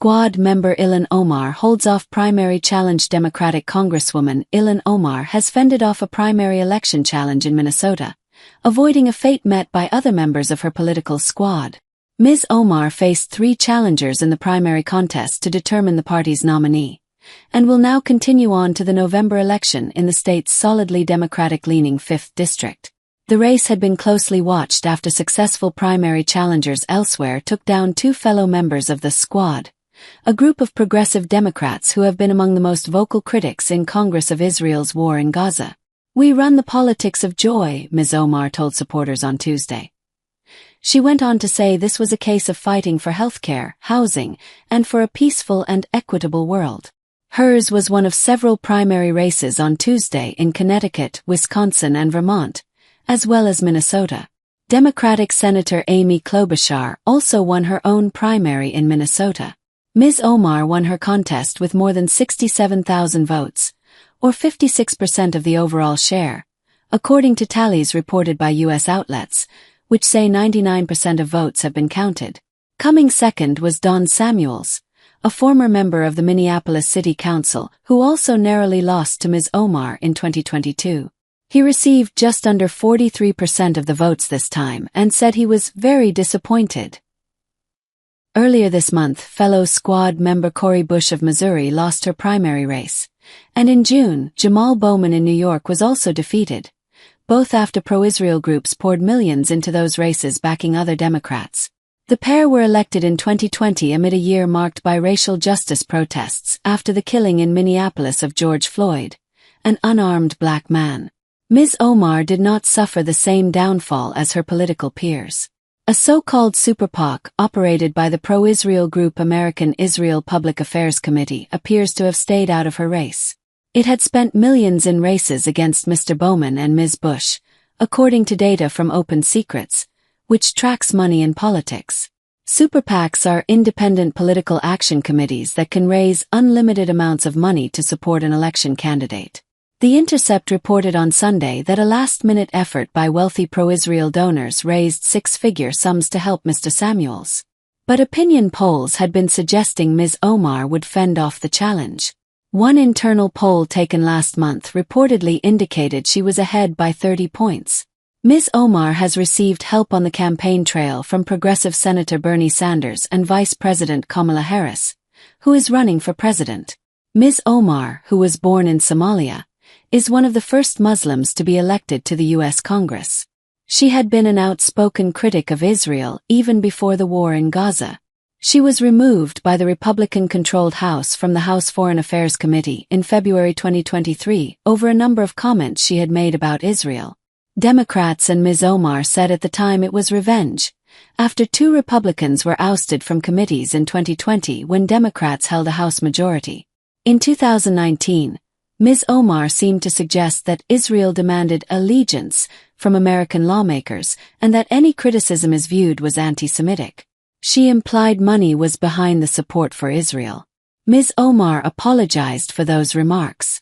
Squad member Ilhan Omar holds off primary challenge. Democratic Congresswoman Ilhan Omar has fended off a primary election challenge in Minnesota, avoiding a fate met by other members of her political squad. Ms. Omar faced 3 challengers in the primary contest to determine the party's nominee, and will now continue on to the November election in the state's solidly Democratic-leaning 5th District. The race had been closely watched after successful primary challengers elsewhere took down 2 fellow members of the squad, a group of progressive Democrats who have been among the most vocal critics in Congress of Israel's war in Gaza. "We run the politics of joy," Ms. Omar told supporters on Tuesday. She went on to say this was a case of fighting for healthcare, housing, and for a peaceful and equitable world. Hers was one of several primary races on Tuesday in Connecticut, Wisconsin, and Vermont, as well as Minnesota. Democratic Senator Amy Klobuchar also won her own primary in Minnesota. Ms. Omar won her contest with more than 67,000 votes, or 56% of the overall share, according to tallies reported by U.S. outlets, which say 99% of votes have been counted. Coming second was Don Samuels, a former member of the Minneapolis City Council who also narrowly lost to Ms. Omar in 2022. He received just under 43% of the votes this time and said he was very disappointed. Earlier this month, fellow squad member Cori Bush of Missouri lost her primary race, and in June, Jamal Bowman in New York was also defeated, both after pro-Israel groups poured millions into those races backing other Democrats. The pair were elected in 2020 amid a year marked by racial justice protests after the killing in Minneapolis of George Floyd, an unarmed black man. Ms. Omar did not suffer the same downfall as her political peers. A so-called super PAC operated by the pro-Israel group American Israel Public Affairs Committee appears to have stayed out of her race. It had spent millions in races against Mr. Bowman and Ms. Bush, according to data from Open Secrets, which tracks money in politics. Super PACs are independent political action committees that can raise unlimited amounts of money to support an election candidate. The Intercept reported on Sunday that a last-minute effort by wealthy pro-Israel donors raised 6-figure sums to help Mr. Samuels. But opinion polls had been suggesting Ms. Omar would fend off the challenge. One internal poll taken last month reportedly indicated she was ahead by 30 points. Ms. Omar has received help on the campaign trail from Progressive Senator Bernie Sanders and Vice President Kamala Harris, who is running for president. Ms. Omar, who was born in Somalia, is one of the first Muslims to be elected to the U.S. Congress. She had been an outspoken critic of Israel even before the war in Gaza. She was removed by the Republican-controlled House from the House Foreign Affairs Committee in February 2023 over a number of comments she had made about Israel. Democrats and Ms. Omar said at the time it was revenge, after 2 Republicans were ousted from committees in 2020 when Democrats held a House majority. In 2019, Ms. Omar seemed to suggest that Israel demanded allegiance from American lawmakers and that any criticism is viewed was anti-Semitic. She implied money was behind the support for Israel. Ms. Omar apologized for those remarks.